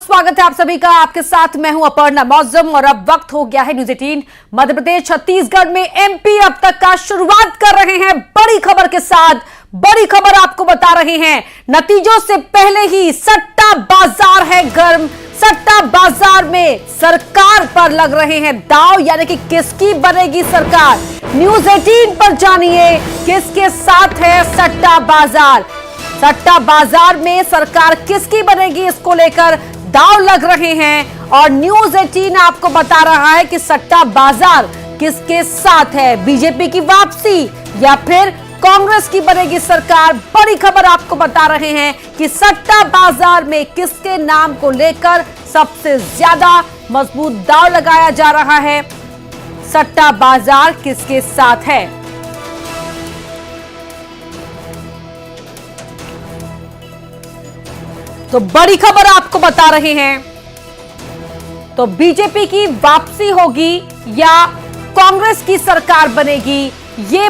स्वागत है आप सभी का। आपके साथ मैं हूं अपर्णा मौजम और अब वक्त हो गया है न्यूज 18 मध्य प्रदेश छत्तीसगढ़ में एमपी अब तक का शुरुआत कर रहे हैं बड़ी खबर के साथ। बड़ी खबर आपको बता रहे हैं, नतीजों से पहले ही सट्टा बाजार है गर्म। सट्टा बाजार में सरकार पर लग रहे हैं दांव, यानी कि किसकी बनेगी सरकार। न्यूज 18 पर जानिए किसके साथ है सट्टा बाजार। सट्टा बाजार में सरकार किसकी बनेगी, इसको लेकर दांव लग रहे हैं और न्यूज 18 आपको बता रहा है कि सट्टा बाजार किसके साथ है। बीजेपी की वापसी या फिर कांग्रेस की बनेगी सरकार। बड़ी खबर आपको बता रहे हैं कि सट्टा बाजार में किसके नाम को लेकर सबसे ज्यादा मजबूत दांव लगाया जा रहा है। सट्टा बाजार किसके साथ है। तो बड़ी खबर आपको बता रहे हैं, तो बीजेपी की वापसी होगी या कांग्रेस की सरकार बनेगी, ये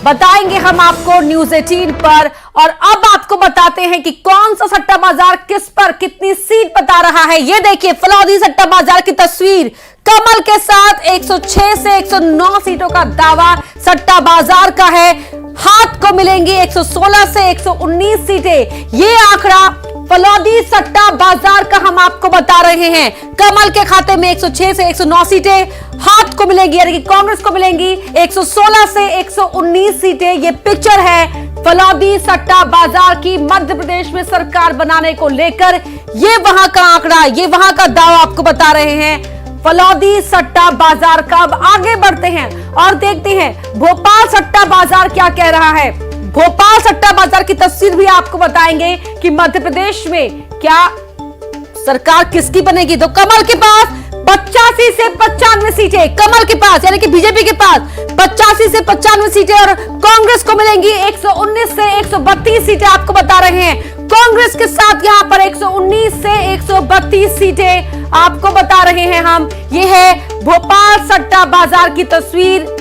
बताएंगे हम आपको न्यूज 18 पर। और अब आपको बताते हैं कि कौन सा सट्टा बाजार किस पर कितनी सीट बता रहा है। ये देखिए फलौदी सट्टा बाजार की तस्वीर, कमल के साथ 106 से 109 सीटों का दावा सट्टा बाजार का है। हाथ को मिलेंगी 116 से 119 सीटें। ये आंकड़ा फलौदी सट्टा बाजार का हम आपको बता रहे हैं। कमल के खाते में 106 से 109 सीटें, हाथ को मिलेंगी यानी कि कांग्रेस को मिलेंगी 116 से 119 सीटें। ये पिक्चर है फलौदी सट्टा बाजार की मध्य प्रदेश में सरकार बनाने को लेकर। ये वहां का आंकड़ा, ये वहां का दावा आपको बता रहे हैं फलौदी सट्टा बाजार का। अब आगे बढ़ते हैं और देखते हैं भोपाल सट्टा बाजार क्या कह रहा है। भोपाल सट्टा बाजार की तस्वीर भी आपको बताएंगे कि मध्य प्रदेश में क्या सरकार किसकी बनेगी। तो कमल के पास 85 से 95 सीटें, कमल के पास यानी कि बीजेपी के पास 85 से 95 सीटें और कांग्रेस को मिलेंगी 119 से 132 सीटें। आपको बता रहे हैं कांग्रेस के साथ यहां पर 119 से 132 सीटें आपको बता रहे हैं हम। ये है भोपाल सट्टा बाजार की तस्वीर।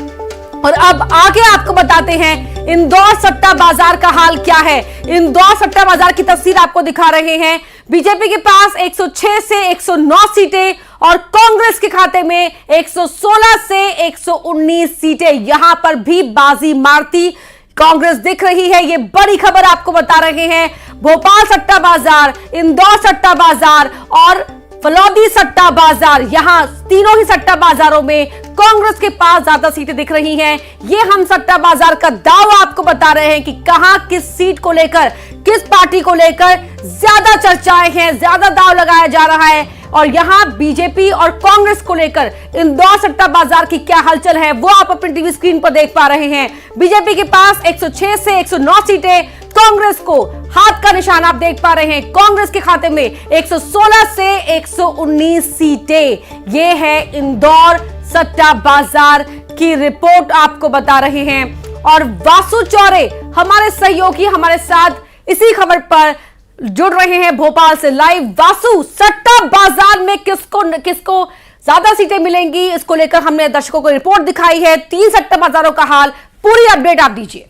और अब आगे आपको बताते हैं इंदौर सट्टा बाजार का हाल क्या है। इंदौर सट्टा बाजार की तस्वीर आपको दिखा रहे हैं। बीजेपी के पास 106 से 109 सीटें और कांग्रेस के खाते में 116 से 119 सीटें। यहां पर भी बाजी मारती कांग्रेस दिख रही है। ये बड़ी खबर आपको बता रहे हैं। भोपाल सट्टा बाजार, इंदौर सट्टा बाजार और फलौदी सट्टा बाजार, यहां तीनों ही सट्टा बाजारों में कांग्रेस के पास ज्यादा सीटें दिख रही हैं। ये हम सट्टा बाजार का दावा आपको बता रहे हैं कि कहां किस सीट को लेकर, किस पार्टी को लेकर ज्यादा चर्चाएं हैं, ज्यादा दाव लगाया जा रहा है। और यहां बीजेपी और कांग्रेस को लेकर इंदौर सट्टा बाजार की क्या हलचल है वो आप अपनी टीवी स्क्रीन पर देख पा रहे हैं। बीजेपी के पास 106 से 109 सीटें, कांग्रेस को हाथ का निशान आप देख पा रहे हैं। कांग्रेस के खाते में 116 से 119 सीटें। ये है इंदौर सट्टा बाजार की रिपोर्ट आपको बता रहे हैं। और वासु चौरे हमारे सहयोगी हमारे साथ इसी खबर पर जुड़ रहे हैं भोपाल से लाइव। वासु, सट्टा बाजार में किसको ज्यादा सीटें मिलेंगी, इसको लेकर हमने दर्शकों को रिपोर्ट दिखाई है। 3 सट्टा बाजारों का हाल, पूरी अपडेट आप दीजिए।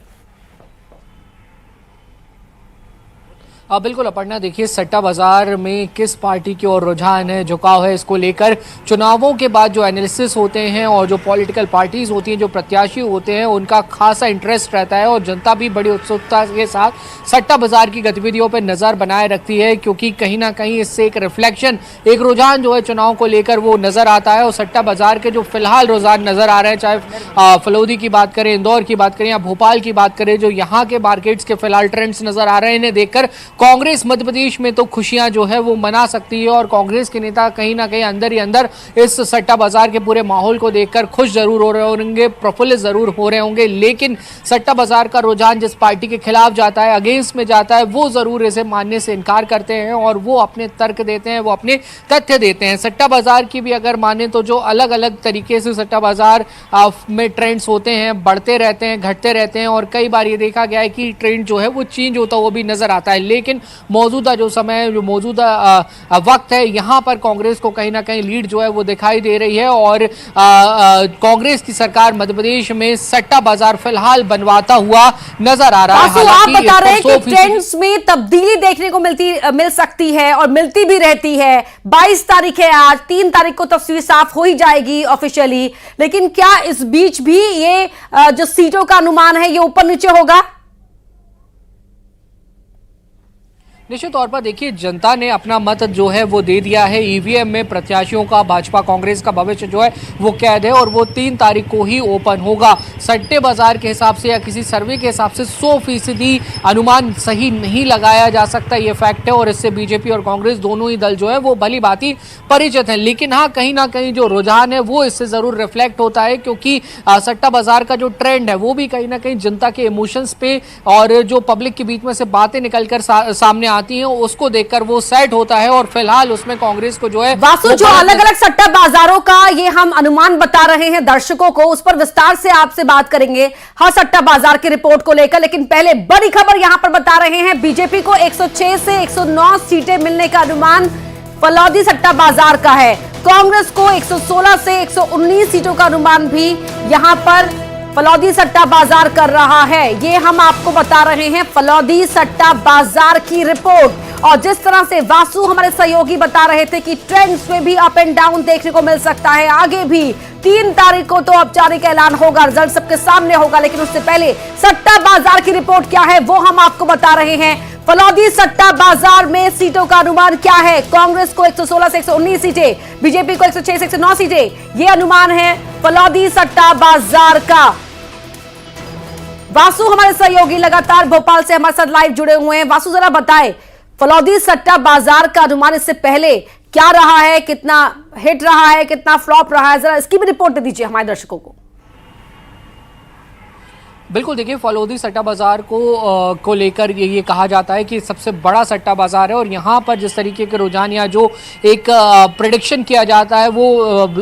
बिल्कुल अपर्णा, देखिए सट्टा बाजार में किस पार्टी की ओर रुझान है, झुकाव है, इसको लेकर चुनावों के बाद जो एनालिसिस होते हैं और जो पॉलिटिकल पार्टीज होती हैं, जो प्रत्याशी होते हैं, उनका खासा इंटरेस्ट रहता है और जनता भी बड़ी उत्सुकता के साथ सट्टा बाजार की गतिविधियों पर नज़र बनाए रखती है, क्योंकि कहीं ना कहीं इससे एक रिफ्लेक्शन, एक रुझान जो है चुनाव को लेकर वो नज़र आता है। और सट्टा बाजार के जो फिलहाल रुझान नज़र आ रहे हैं, चाहे फलौदी की बात करें, इंदौर की बात करें या भोपाल की बात करें, जो यहाँ के मार्केट्स के फिलहाल ट्रेंड्स नज़र आ रहे हैं, इन्हें देखकर कांग्रेस मध्य प्रदेश में तो खुशियां जो है वो मना सकती है और कांग्रेस के नेता कहीं ना कहीं अंदर ही अंदर इस सट्टा बाजार के पूरे माहौल को देखकर खुश जरूर हो रहे होंगे, प्रफुल्लित जरूर हो रहे होंगे। लेकिन सट्टा बाजार का रुझान जिस पार्टी के खिलाफ जाता है, अगेंस्ट में जाता है, वो जरूर इसे मानने से इनकार करते हैं और वो अपने तर्क देते हैं, वो अपने तथ्य देते हैं। सट्टा बाजार की भी अगर माने तो जो अलग अलग तरीके से सट्टा बाजार में ट्रेंड्स होते हैं, बढ़ते रहते हैं, घटते रहते हैं और कई बार ये देखा गया है कि ट्रेंड जो है वो चेंज होता हुआ भी नजर आता है। लेकिन लेकिन मौजूदा जो समय, जो मौजूदा वक्त है, यहाँ पर कांग्रेस को कहीं ना कहीं लीड जो है वो दिखाई दे रही है और कांग्रेस की सरकार मध्य प्रदेश में सट्टा बाजार फिलहाल बनवाता हुआ नजर आ रहा है। आप बता रहे हैं कि ट्रेंड्स में तब्दीली देखने को मिल सकती है और मिलती भी रहती है। 22 तारीख है आज, 3 तारीख को तस्वीर साफ हो ही जाएगी ऑफिशियली, लेकिन क्या इस बीच भी ये जो सीटों का अनुमान है ये ऊपर नीचे होगा? निश्चित तौर पर देखिए, जनता ने अपना मत जो है वो दे दिया है। ईवीएम में प्रत्याशियों का, भाजपा कांग्रेस का भविष्य जो है वो कैद है और वो 3 तारीख को ही ओपन होगा। सट्टे बाजार के हिसाब से या किसी सर्वे के हिसाब से 100% अनुमान सही नहीं लगाया जा सकता, ये फैक्ट है और इससे बीजेपी और कांग्रेस दोनों ही दल जो है वो भली भांति परिचित हैं। लेकिन हाँ, कहीं ना कहीं जो रुझान है वो इससे जरूर रिफ्लेक्ट होता है, क्योंकि सट्टा बाजार का जो ट्रेंड है वो भी कहीं ना कहीं जनता के इमोशंस पे और जो पब्लिक के बीच में से बातें निकलकर सामने आती हैं उसको देखकर वो सेट होता है और फिलहाल उसमें कांग्रेस को जो है वासु, जो अलग अलग सट्टा बाजारों का ये हम अनुमान बता रहे हैं दर्शकों को, उस पर विस्तार से आपसे बात करेंगे हर सट्टा बाजार की रिपोर्ट को लेकर। लेकिन पहले बड़ी खबर यहां पर बता रहे हैं, बीजेपी को 106 से 109 सीटें मिलने का अनुमान फलौदी सट्टा बाजार का है। कांग्रेस को 116 से 119 सीटों का अनुमान भी यहां पर फलौदी सट्टा बाजार कर रहा है। ये हम आपको बता रहे हैं फलौदी सट्टा बाजार की रिपोर्ट। और जिस तरह से वासु हमारे सहयोगी बता रहे थे कि ट्रेंड्स में भी अप एंड डाउन देखने को मिल सकता है, आगे भी 3 तारीख को तो औपचारिक ऐलान होगा, रिजल्ट सबके सामने होगा, लेकिन उससे पहले सट्टा बाजार की रिपोर्ट क्या है वो हम आपको बता रहे हैं। फलौदी सट्टा बाजार में सीटों का अनुमान क्या है? कांग्रेस को 116 से 119 सीटें, बीजेपी को 106 से 109 सीटें, ये अनुमान है फलौदी सट्टा बाजार का। वासु हमारे सहयोगी लगातार भोपाल से हमारे साथ लाइव जुड़े हुए हैं। वासु, जरा बताएं फलौदी सट्टा बाजार का अनुमान इससे पहले क्या रहा है, कितना हिट रहा है, कितना फ्लॉप रहा है, जरा इसकी भी रिपोर्ट दे दीजिए हमारे दर्शकों को। बिल्कुल, देखिए, फलौदी सट्टा बाजार को लेकर ये कहा जाता है कि सबसे बड़ा सट्टा बाजार है और यहाँ पर जिस तरीके के रुझान या जो एक प्रेडिक्शन किया जाता है वो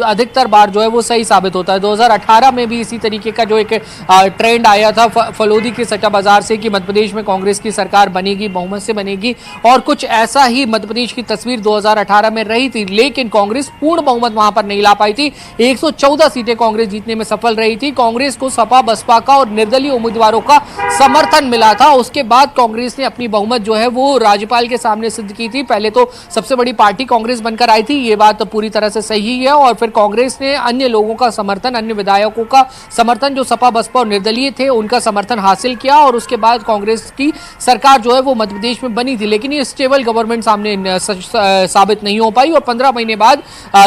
अधिकतर बार जो है वो सही साबित होता है। 2018 में भी इसी तरीके का जो एक ट्रेंड आया था फलौदी के सट्टा बाजार से कि मध्य प्रदेश में कांग्रेस की सरकार बनेगी, बहुमत से बनेगी, और कुछ ऐसा ही मध्य प्रदेश की तस्वीर 2018 में रही थी। लेकिन कांग्रेस पूर्ण बहुमत वहां पर नहीं ला पाई थी। 114 सीटें कांग्रेस जीतने में सफल रही थी। कांग्रेस को सपा, बसपा का और निर्दलीय उम्मीदवारों का समर्थन मिला था। उसके बाद कांग्रेस ने अपनी बहुमत जो है वो राज्यपाल के सामने सिद्ध की थी। पहले तो सबसे बड़ी पार्टी कांग्रेस बनकर आई थी, ये बात तो पूरी तरह से सही है, और फिर कांग्रेस ने अन्य लोगों का समर्थन, अन्य विधायकों का समर्थन, जो सपा, बसपा और निर्दलीय थे, उनका समर्थन हासिल किया और उसके बाद कांग्रेस की सरकार जो है वो मध्य प्रदेश में बनी थी। लेकिन ये स्टेबल गवर्नमेंट सामने साबित नहीं हो पाई और 15 महीने बाद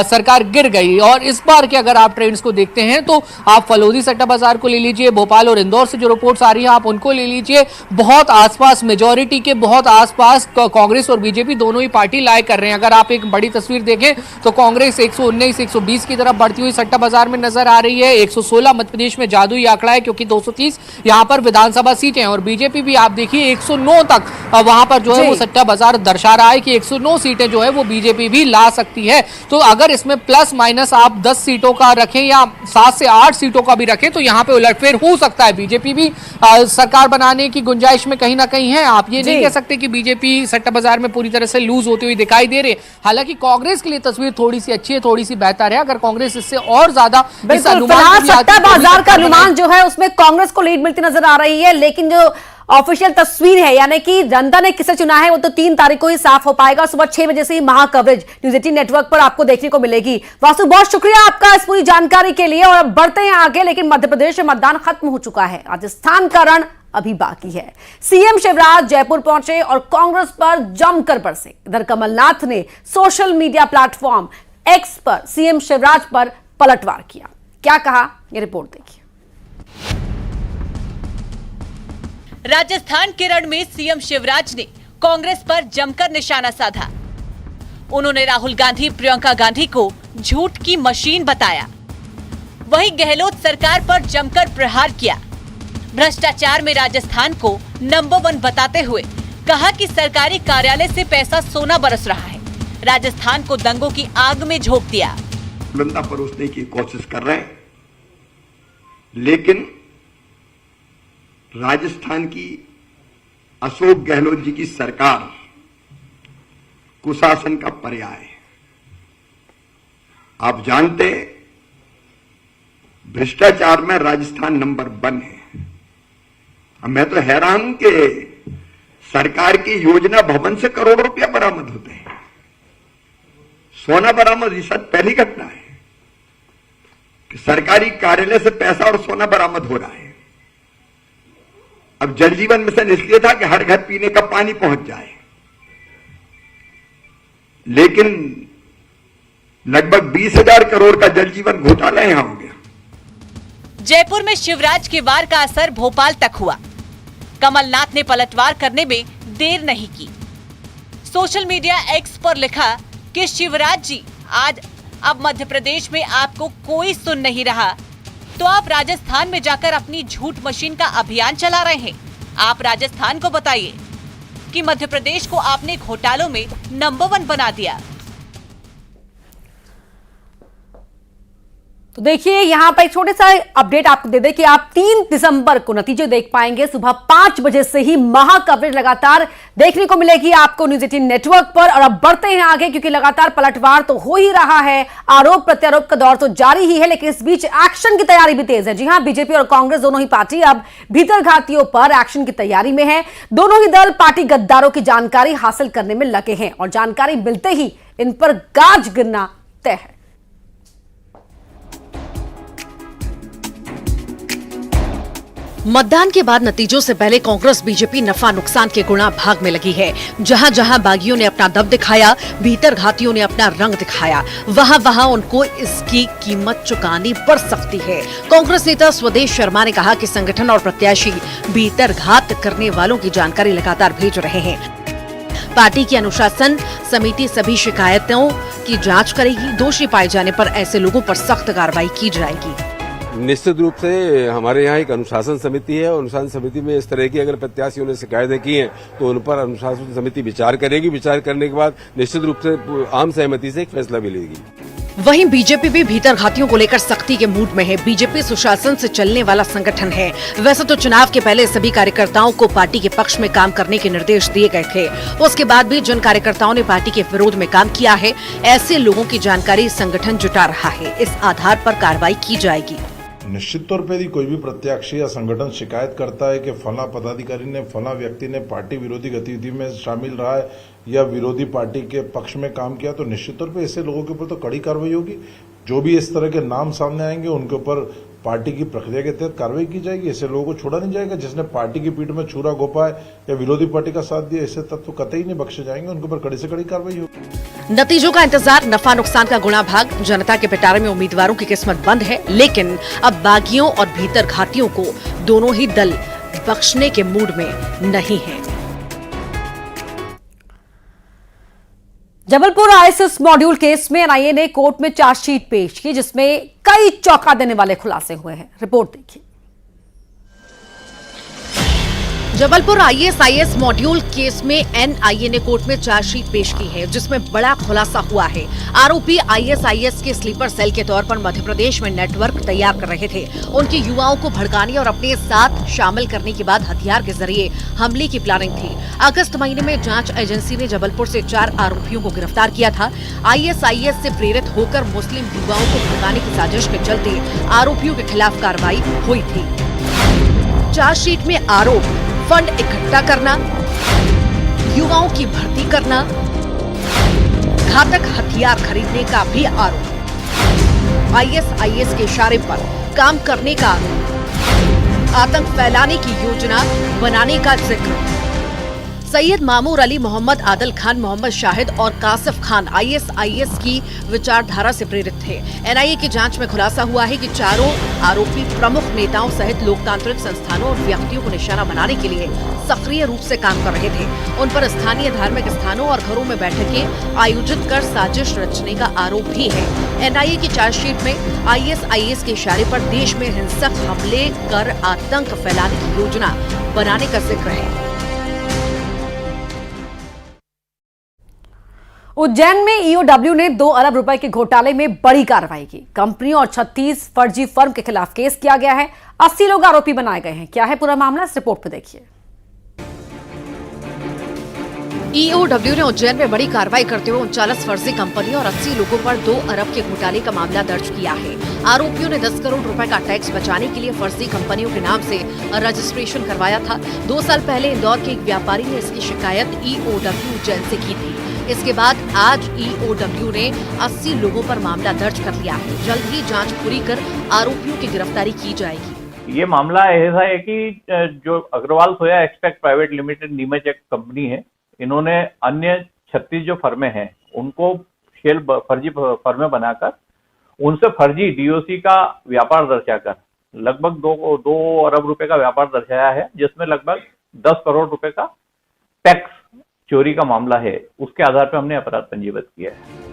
सरकार गिर गई। और इस बार के अगर आप ट्रेंड्स को देखते हैं तो आप फलौदी सट्टा बाजार को ले लीजिए, भोपाल और इंदौर से जो रिपोर्ट्स आ रही है आप उनको ले लीजिए, बहुत आसपास, मेजॉरिटी के बहुत आसपास कांग्रेस और बीजेपी दोनों ही पार्टी लाए कर रहे हैं। अगर आप एक बड़ी तस्वीर देखें तो कांग्रेस 119, 120 की तरफ बढ़ती हुई सट्टा बाजार में नजर आ रही है। 116 मध्य प्रदेश में जादुई आंकड़ा है क्योंकि 230 यहां पर विधानसभा सीटें, और बीजेपी भी आप देखिए 109 तक वहां पर जो है वो सट्टा बाजार दर्शा रहा है कि 109 सीटें जो है वो बीजेपी भी ला सकती है। तो अगर इसमें प्लस माइनस आप 10 सीटों का रखें या 7 से 8 सीटों का भी रखें तो यहां पे उलटफेर हो सकता है। बीजेपी भी सरकार बनाने की गुंजाइश में कहीं ना कहीं है। आप ये नहीं कह सकते कि बीजेपी सट्टा बाजार में पूरी तरह से लूज होती हुई दिखाई दे रही है। हालांकि कांग्रेस के लिए तस्वीर थोड़ी सी अच्छी है, थोड़ी सी बेहतर है। अगर कांग्रेस इससे और ज्यादा सट्टा बाजार का अनुमान जो है उसमें कांग्रेस को लीड मिलती नजर आ रही है, लेकिन जो ऑफिशियल तस्वीर है, यानी कि जनता ने किसे चुना है, वो तो 3 तारीख को ही साफ हो पाएगा। सुबह 6 बजे से ही महा कवरेज न्यूज़ 18 नेटवर्क पर आपको देखने को मिलेगी। वासु, बहुत शुक्रिया आपका इस पूरी जानकारी के लिए। और अब बढ़ते हैं आगे, लेकिन मध्य प्रदेश में मतदान खत्म हो चुका है, राजस्थान का रण अभी बाकी है। सीएम शिवराज जयपुर पहुंचे और कांग्रेस पर जमकर बरसे। इधर कमलनाथ ने सोशल मीडिया प्लेटफॉर्म एक्स पर सीएम शिवराज पर पलटवार किया। क्या कहा, ये रिपोर्ट देखिए। राजस्थान के रण में सीएम शिवराज ने कांग्रेस पर जमकर निशाना साधा। उन्होंने राहुल गांधी, प्रियंका गांधी को झूठ की मशीन बताया। वहीं गहलोत सरकार पर जमकर प्रहार किया। भ्रष्टाचार में राजस्थान को नंबर 1 बताते हुए कहा कि सरकारी कार्यालय से पैसा सोना बरस रहा है। राजस्थान को दंगों की आग में झोंक दिया। बंदा परोसने की कोशिश कर रहे हैं, लेकिन राजस्थान की अशोक गहलोत जी की सरकार कुशासन का पर्याय है। आप जानते हैं, भ्रष्टाचार में राजस्थान नंबर 1 है। मैं तो हैरान हूं कि सरकार की योजना भवन से करोड़ों रुपया बरामद होते हैं। सोना बरामद ये शायद पहली घटना है कि सरकारी कार्यालय से पैसा और सोना बरामद हो रहा है। अब जल जीवन मिशन इसलिए था कि हर घर पीने का पानी पहुंच जाए, लेकिन लगभग 20,000 करोड़ का जल जीवन घोटाला यहां हो गया। जयपुर में शिवराज के वार का असर भोपाल तक हुआ। कमलनाथ ने पलटवार करने में देर नहीं की। सोशल मीडिया एक्स पर लिखा कि शिवराज जी, आज अब मध्य प्रदेश में आपको कोई सुन नहीं रहा, तो आप राजस्थान में जाकर अपनी झूठ मशीन का अभियान चला रहे हैं। आप राजस्थान को बताइए कि मध्य प्रदेश को आपने घोटालों में नंबर 1 बना दिया। तो देखिए, यहां पर एक छोटे सा अपडेट आपको दे दें कि आप 3 दिसंबर को नतीजे देख पाएंगे। सुबह 5 बजे से ही महा कवरेज लगातार देखने को मिलेगी आपको न्यूज 18 नेटवर्क पर। और अब बढ़ते हैं आगे, क्योंकि लगातार पलटवार तो हो ही रहा है, आरोप प्रत्यारोप का दौर तो जारी ही है, लेकिन इस बीच एक्शन की तैयारी भी तेज है। जी हां, बीजेपी और कांग्रेस दोनों ही पार्टी अब भीतरघातियों पर एक्शन की तैयारी में है। दोनों ही दल पार्टी गद्दारों की जानकारी हासिल करने में लगे हैं और जानकारी मिलते ही इन पर गाज गिरना तय है। मतदान के बाद नतीजों से पहले कांग्रेस बीजेपी नफा नुकसान के गुणा भाग में लगी है। जहां जहां बागियों ने अपना दम दिखाया, भीतर घातियों ने अपना रंग दिखाया, वहां वहां उनको इसकी कीमत चुकानी पड़ सकती है। कांग्रेस नेता स्वदेश शर्मा ने कहा कि संगठन और प्रत्याशी भीतर घात करने वालों की जानकारी लगातार भेज रहे हैं। पार्टी की अनुशासन समिति सभी शिकायतों की जांच करेगी। दोषी पाए जाने पर ऐसे लोगों पर सख्त कार्रवाई की जाएगी। निश्चित रूप से हमारे यहाँ एक अनुशासन समिति है। अनुशासन समिति में इस तरह की अगर प्रत्याशियों ने शिकायतें की हैं तो उन पर अनुशासन समिति विचार करेगी। विचार करने के बाद निश्चित रूप से आम सहमति से एक फैसला भी लेगी। वहीं बीजेपी भी भीतर घातियों को लेकर सख्ती के मूड में है। बीजेपी सुशासन से चलने वाला संगठन है। वैसे तो चुनाव के पहले सभी कार्यकर्ताओं को पार्टी के पक्ष में काम करने के निर्देश दिए गए थे। उसके बाद भी जिन कार्यकर्ताओं ने पार्टी के विरोध में काम किया है, ऐसे लोगों की जानकारी संगठन जुटा रहा है। इस आधार पर कार्रवाई की जाएगी। निश्चित तौर पर यदि कोई भी प्रत्याशी या संगठन शिकायत करता है कि फला पदाधिकारी ने, फला व्यक्ति ने पार्टी विरोधी गतिविधि में शामिल रहा है या विरोधी पार्टी के पक्ष में काम किया, तो निश्चित तौर पे ऐसे लोगों के ऊपर तो कड़ी कार्रवाई होगी। जो भी इस तरह के नाम सामने आएंगे उनके ऊपर पार्टी की प्रक्रिया के तहत कार्रवाई की जाएगी। ऐसे लोगों को छोड़ा नहीं जाएगा। जिसने पार्टी की पीठ में छुरा घोंपा है या विरोधी पार्टी का साथ दिया, ऐसे तत्व तो कतई नहीं बख्शे जाएंगे। उनके ऊपर कड़ी से कड़ी कार्रवाई होगी। नतीजों का इंतजार, नफा नुकसान का गुणा भाग। जनता के पिटारे में उम्मीदवारों की किस्मत बंद है, लेकिन अब बागियों और भीतर घातियों को दोनों ही दल बख्शने के मूड में नहीं है। जबलपुर आईएसएस मॉड्यूल केस में एनआईए ने कोर्ट में चार्जशीट पेश की, जिसमें कई चौंका देने वाले खुलासे हुए हैं। रिपोर्ट देखिए। जबलपुर आईएसआईएस मॉड्यूल केस में एनआईए ने कोर्ट में चार्जशीट पेश की है, जिसमें बड़ा खुलासा हुआ है। आरोपी आईएसआईएस के स्लीपर सेल के तौर पर मध्य प्रदेश में नेटवर्क तैयार कर रहे थे। उनके युवाओं को भड़काने और अपने साथ शामिल करने के बाद हथियार के जरिए हमले की प्लानिंग थी। अगस्त महीने में जांच एजेंसी ने जबलपुर से 4 आरोपियों को गिरफ्तार किया था। आईएसआईएस से प्रेरित होकर मुस्लिम युवाओं को भड़काने की साजिश के चलते आरोपियों के खिलाफ कार्रवाई हुई थी। चार्जशीट में आरोप फंड इकट्ठा करना, युवाओं की भर्ती करना, घातक हथियार खरीदने का भी आरोप, आईएसआईएस के इशारे पर काम करने का आरोप, आतंक फैलाने की योजना बनाने का जिक्र। सैयद मामूर अली, मोहम्मद आदिल खान, मोहम्मद शाहिद और कासिफ खान आईएसआईएस की विचारधारा से प्रेरित थे। एनआईए की जांच में खुलासा हुआ है कि चारों आरोपी प्रमुख नेताओं सहित लोकतांत्रिक संस्थानों और व्यक्तियों को निशाना बनाने के लिए सक्रिय रूप से काम कर रहे थे। उन पर स्थानीय धार्मिक स्थानों और घरों में बैठकें आयोजित कर साजिश रचने का आरोप भी है। एनआईए की चार्जशीट में आईएसआईएस के इशारे पर देश में हिंसक हमले कर आतंक फैलाने की योजना बनाने का जिक्र है। उज्जैन में ईओडब्ल्यू ने 2 अरब रुपए के घोटाले में बड़ी कार्रवाई की। कंपनियों और 36 फर्जी फर्म के खिलाफ केस किया गया है। 80 लोग आरोपी बनाए गए हैं। क्या है पूरा मामला, इस रिपोर्ट में देखिए। ईओडब्ल्यू ने उज्जैन में बड़ी कार्रवाई करते हुए 39 फर्जी कंपनियों और 80 लोगों पर 2 अरब के घोटाले का मामला दर्ज किया है। आरोपियों ने 10 करोड़ रुपए का टैक्स बचाने के लिए फर्जी कंपनियों के नाम से रजिस्ट्रेशन करवाया था। 2 साल पहले इंदौर के एक व्यापारी ने इसकी शिकायत ईओडब्ल्यू उज्जैन से की थी। इसके बाद आज ईओडब्ल्यू ने 80 लोगों पर मामला दर्ज कर लिया है। जल्द ही जाँच पूरी कर आरोपियों की गिरफ्तारी की जाएगी। ये मामला ऐसा है कि जो Agarwal soya expect private limited Neemuch एक कंपनी है, इन्होंने अन्य 36 जो फर्में हैं उनको शेल फर्जी फर्में बनाकर उनसे फर्जी डीओसी का व्यापार दर्शाकर लगभग 2 अरब रुपए का व्यापार दर्शाया है, जिसमें लगभग 10 करोड़ रुपए का टैक्स चोरी का मामला है। उसके आधार पर हमने अपराध पंजीबद्ध किया है।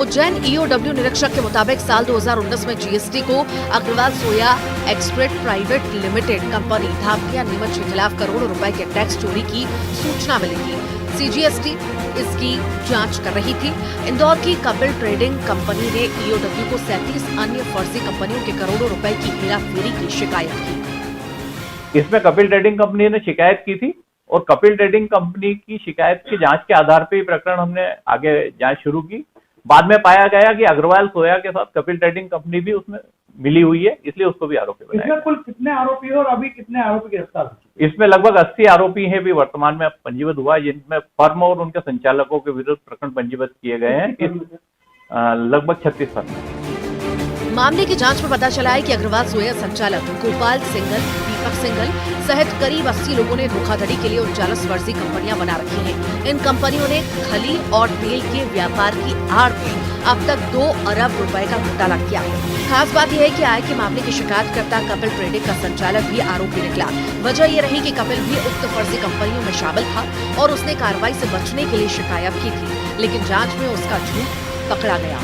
उज्जैन ईओडब्ल्यू निरीक्षक के मुताबिक साल 2019 में जीएसटी को Agarwal soya expect private limited company धामकिया नीमच के खिलाफ करोड़ों रुपए के टैक्स चोरी की सूचना मिली थी। सीजीएसटी इसकी जांच कर रही थी। इंदौर की कपिल ट्रेडिंग कंपनी ने ईओडब्ल्यू को 37 अन्य फर्जी कंपनियों के करोड़ों रुपए की हेराफेरी की शिकायत की। इसमें कपिल ट्रेडिंग कंपनी ने शिकायत की थी और कपिल ट्रेडिंग कंपनी की शिकायत की जांच के आधार पर प्रकरण हमने आगे जांच शुरू की। बाद में पाया गया कि अग्रवाल सोया के साथ कपिल ट्रेडिंग कंपनी भी उसमें मिली हुई है, इसलिए उसको भी आरोपी बनाया। इसमें कुल कितने आरोपी हैं और अभी कितने आरोपी गिरफ्तार हुए? इसमें लगभग 80 आरोपी हैं भी वर्तमान में पंजीबद्ध हुआ है, जिनमें फर्म और उनके संचालकों के विरुद्ध प्रकरण पंजीबद्ध किए गए हैं। लगभग 36 फर्म। मामले की जांच में पता चला है कि अग्रवाल सोया संचालक गोपाल सिंघल, दीपक सिंघल सहित करीब 80 लोगों ने धोखाधड़ी के लिए 39 फर्जी कंपनियां बना रखी हैं। इन कंपनियों ने खली और तेल के व्यापार की आड़ में अब तक 2 अरब रुपए का घोटाला किया है। खास बात यह है कि आय के मामले की शिकायतकर्ता कपिल ट्रेडिंग का संचालक भी आरोपी निकला। वजह यह रही कि कपिल भी उक्त फर्जी कंपनियों में शामिल था और उसने कार्रवाई से बचने के लिए शिकायत की थी, लेकिन जांच में उसका झूठ पकड़ा गया।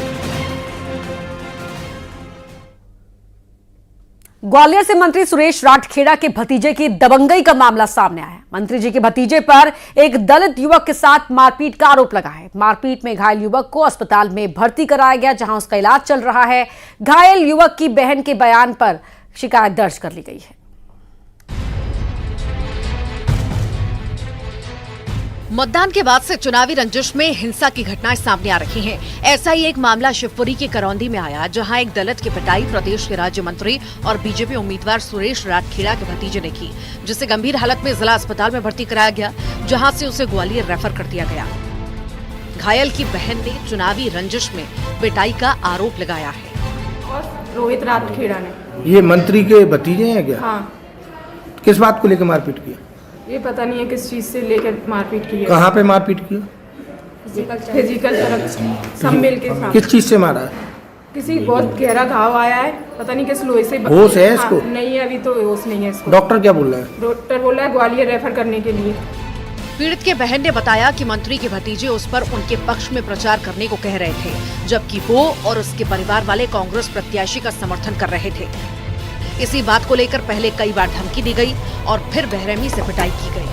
ग्वालियर से मंत्री सुरेश राठखेड़ा के भतीजे की दबंगई का मामला सामने आया है। मंत्री जी के भतीजे पर एक दलित युवक के साथ मारपीट का आरोप लगा है। मारपीट में घायल युवक को अस्पताल में भर्ती कराया गया, जहां उसका इलाज चल रहा है। घायल युवक की बहन के बयान पर शिकायत दर्ज कर ली गई है। मतदान के बाद से चुनावी रंजिश में हिंसा की घटनाएं सामने आ रही हैं। ऐसा ही एक मामला शिवपुरी के करौंदी में आया, जहां एक दलित की पिटाई प्रदेश के राज्य मंत्री और बीजेपी उम्मीदवार सुरेश राठखेड़ा के भतीजे ने की, जिसे गंभीर हालत में जिला अस्पताल में भर्ती कराया गया, जहां से उसे ग्वालियर रेफर कर दिया गया। घायल की बहन ने चुनावी रंजिश में पिटाई का आरोप लगाया है। और रोहित राठखेड़ा ने। ये मंत्री के भतीजे हैं क्या? हाँ। किस बात को लेकर मारपीट की? ये पता नहीं है किस चीज से लेकर मारपीट की है। कहाँ पे मारपीट की? फिजिकल तरफ सब मिल के साथ। किस चीज से मारा है? किसी बहुत गहरा घाव आया है, पता नहीं किस लोहे से। होश है इसको? हाँ, नहीं है, अभी तो होश नहीं है इसको। डॉक्टर क्या बोल रहा है? डॉक्टर बोला है ग्वालियर रेफर करने के लिए। पीड़ित के बहन ने बताया कि मंत्री के भतीजे उस पर उनके पक्ष में प्रचार करने को कह रहे थे, जबकि वो और उसके परिवार वाले कांग्रेस प्रत्याशी का समर्थन कर रहे थे। इसी बात को लेकर पहले कई बार धमकी दी गई और फिर बेरहमी से पिटाई की गई।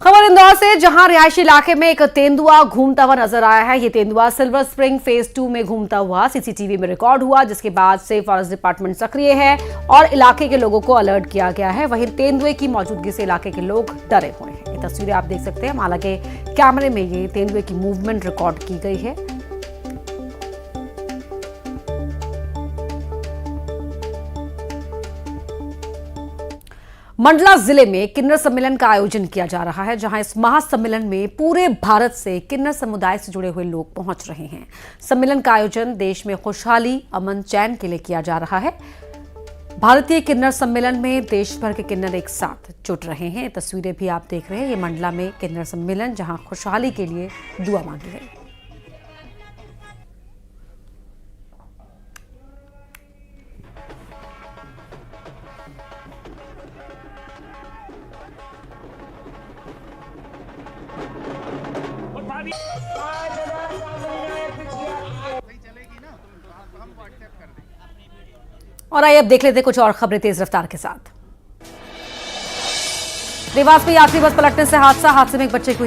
खबर इंदौर से, जहां रिहायशी इलाके में एक तेंदुआ घूमता हुआ नजर आया है। ये तेंदुआ सिल्वर स्प्रिंग फेज 2 में घूमता हुआ सीसीटीवी में रिकॉर्ड हुआ, जिसके बाद से फॉरेस्ट डिपार्टमेंट सक्रिय है और इलाके के लोगों को अलर्ट किया गया है। वहीं तेंदुए की मौजूदगी से इलाके के लोग डरे हुए हैं। ये तस्वीरें आप देख सकते हैं, हालांकि कैमरे में ये तेंदुए की मूवमेंट रिकॉर्ड की गई है। मंडला जिले में किन्नर सम्मेलन का आयोजन किया जा रहा है, जहां इस महासम्मेलन में पूरे भारत से किन्नर समुदाय से जुड़े हुए लोग पहुंच रहे हैं। सम्मेलन का आयोजन देश में खुशहाली, अमन, चैन के लिए किया जा रहा है। भारतीय किन्नर सम्मेलन में देश भर के किन्नर एक साथ जुट रहे हैं। तस्वीरें भी आप देख रहे हैं, ये मंडला में किन्नर सम्मेलन, जहां खुशहाली के लिए दुआ मांगी गई। और आइए अब देख लेते हैं कुछ और खबरें तेज रफ्तार के साथ। देवास में यात्री बस पलटने से हादसा में एक बच्चे को